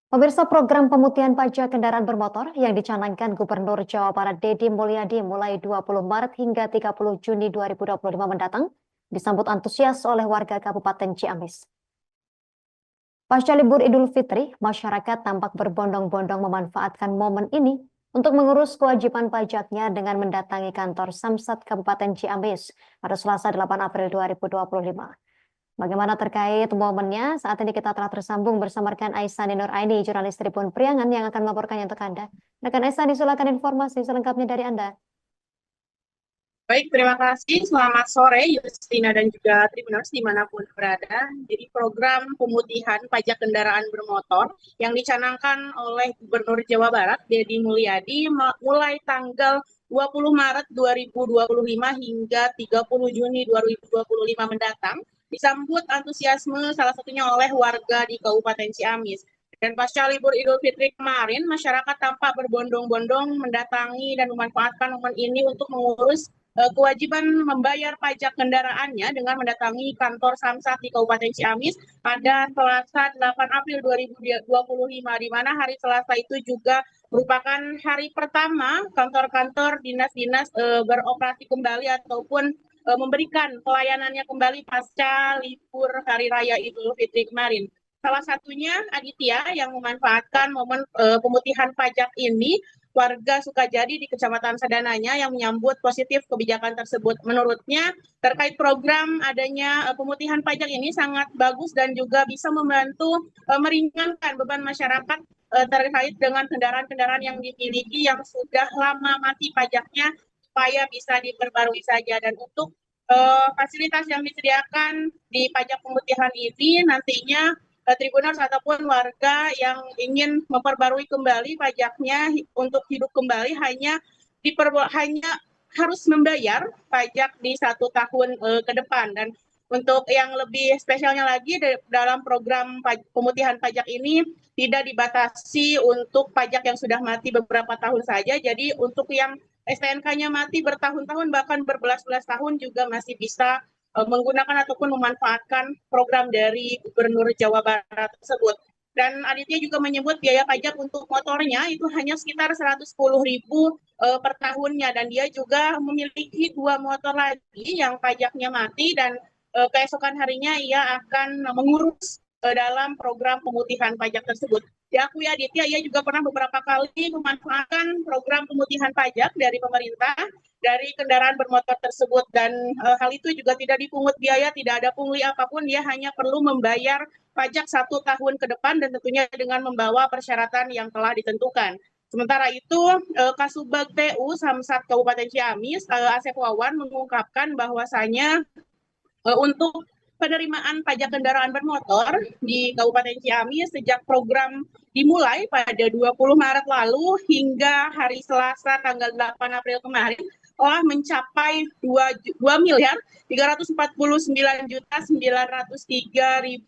Pemirsa program pemutihan pajak kendaraan bermotor yang dicanangkan Gubernur Jawa Barat Deddy Mulyadi mulai 20 Maret hingga 30 Juni 2025 mendatang disambut antusias oleh warga Kabupaten Ciamis. Pasca libur Idul Fitri, masyarakat tampak berbondong-bondong memanfaatkan momen ini untuk mengurus kewajiban pajaknya dengan mendatangi kantor Samsat Kabupaten Ciamis pada Selasa 8 April 2025. Bagaimana terkait momennya? Saat ini kita telah tersambung bersama rekan Aisani Nur Aini, jurnalis Tribun Priangan yang akan melaporkannya untuk Anda. Rekan Aisani, silakan informasi selengkapnya dari Anda. Baik, terima kasih. Selamat sore, Justina dan juga Tribuners dimanapun berada. Jadi program pemutihan pajak kendaraan bermotor yang dicanangkan oleh Gubernur Jawa Barat, Deddy Mulyadi, mulai tanggal 20 Maret 2025 hingga 30 Juni 2025 mendatang, disambut antusiasme salah satunya oleh warga di Kabupaten Ciamis. Dan pasca libur Idul Fitri kemarin, masyarakat tampak berbondong-bondong mendatangi dan memanfaatkan momen ini untuk mengurus kewajiban membayar pajak kendaraannya dengan mendatangi kantor Samsat di Kabupaten Ciamis pada Selasa 8 April 2025, di mana hari Selasa itu juga merupakan hari pertama kantor-kantor dinas-dinas beroperasi kembali ataupun memberikan pelayanannya kembali pasca libur Hari Raya Idul Fitri kemarin. Salah satunya Aditya yang memanfaatkan momen pemutihan pajak ini, warga Sukajadi di Kecamatan Sadananya yang menyambut positif kebijakan tersebut. Menurutnya, terkait program adanya pemutihan pajak ini sangat bagus dan juga bisa membantu meringankan beban masyarakat terkait dengan kendaraan-kendaraan yang dimiliki yang sudah lama mati pajaknya supaya bisa diperbarui saja. Dan untuk fasilitas yang disediakan di pajak pemutihan ini nantinya tribuners ataupun warga yang ingin memperbarui kembali pajaknya untuk hidup kembali hanya harus membayar pajak di 1 tahun ke depan. Dan untuk yang lebih spesialnya lagi dalam program pemutihan pajak ini tidak dibatasi untuk pajak yang sudah mati beberapa tahun saja. Jadi untuk yang STNK-nya mati bertahun-tahun bahkan berbelas-belas tahun juga masih bisa menggunakan ataupun memanfaatkan program dari Gubernur Jawa Barat tersebut. Dan Aditya juga menyebut biaya pajak untuk motornya itu hanya sekitar 110.000 per tahunnya, dan dia juga memiliki 2 motor lagi yang pajaknya mati, dan keesokan harinya ia akan mengurus dalam program pemutihan pajak tersebut. Diakui Aditya, ia juga pernah beberapa kali memanfaatkan program pemutihan pajak dari pemerintah dari kendaraan bermotor tersebut, dan hal itu juga tidak dipungut biaya, tidak ada pungli apapun, dia hanya perlu membayar pajak 1 tahun ke depan dan tentunya dengan membawa persyaratan yang telah ditentukan. Sementara itu, Kasubag TU Samsat Kabupaten Ciamis, Asep Wawan mengungkapkan bahwasanya untuk penerimaan pajak kendaraan bermotor di Kabupaten Ciamis sejak program dimulai pada 20 Maret lalu hingga hari Selasa tanggal 8 April kemarin telah mencapai 2 miliar 349 juta 903.200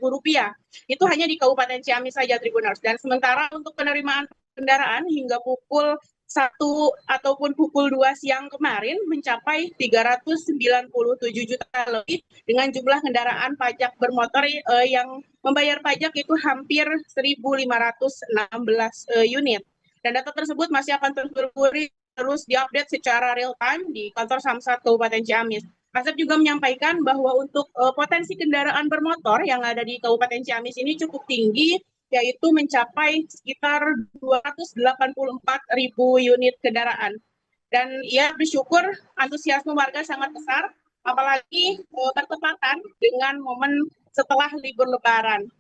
rupiah. Itu hanya di Kabupaten Ciamis saja, Tribuners. Dan sementara untuk penerimaan kendaraan hingga pukul 1 ataupun pukul 2 siang kemarin mencapai 397 juta lebih dengan jumlah kendaraan pajak bermotor yang membayar pajak itu hampir 1.516 unit. Dan data tersebut masih akan terus diupdate secara real time di kantor Samsat Kabupaten Ciamis. Asep juga menyampaikan bahwa untuk potensi kendaraan bermotor yang ada di Kabupaten Ciamis ini cukup tinggi, yaitu mencapai sekitar 284.000 unit kendaraan. Dan ia bersyukur antusiasme warga sangat besar, apalagi bertepatan dengan momen setelah libur Lebaran.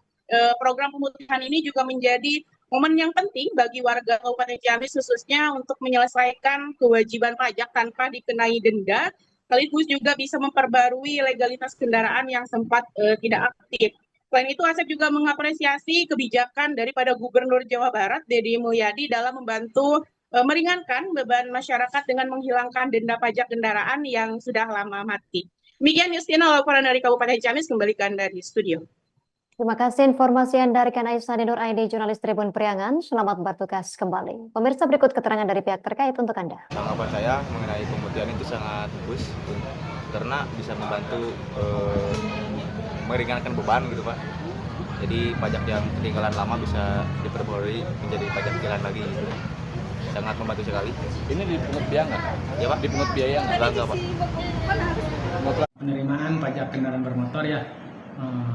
Program pemutihan ini juga menjadi momen yang penting bagi warga Kabupaten Ciamis khususnya untuk menyelesaikan kewajiban pajak tanpa dikenai denda, sekaligus juga bisa memperbarui legalitas kendaraan yang sempat tidak aktif. Selain itu, Asep juga mengapresiasi kebijakan daripada Gubernur Jawa Barat, Deddy Mulyadi, dalam membantu meringankan beban masyarakat dengan menghilangkan denda pajak kendaraan yang sudah lama mati. Demikian Justina, laporan dari Kabupaten Ciamis, kembalikan dari studio. Terima kasih informasi Anda rekan Aisani Nur Aini, jurnalis Tribun Priangan. Selamat bertugas kembali. Pemirsa, berikut keterangan dari pihak terkait untuk Anda. Tanggapan saya mengenai pemutihan itu sangat bagus karena bisa membantu meringankan beban gitu Pak. Jadi pajak yang ketinggalan lama bisa diperbarui menjadi pajak pilihan lagi gitu. Sangat membantu sekali. Ini dipungut biaya nggak? Ya Pak? Dipungut biaya nggak? Enggak Pak. Penerimaan pajak kendaraan bermotor ya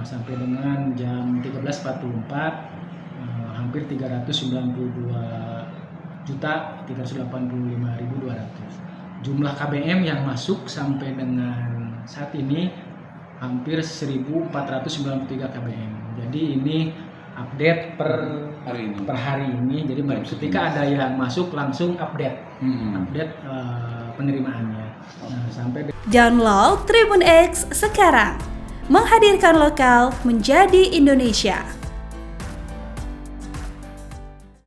sampai dengan jam 13.44 hampir 392.385.200. Jumlah KBM yang masuk sampai dengan saat ini hampir 1.493 KBM. Jadi ini update per hari ini. Jadi ketika ada yang masuk langsung update penerimaannya. Nah, sampai Download Tribun X sekarang, menghadirkan lokal menjadi Indonesia.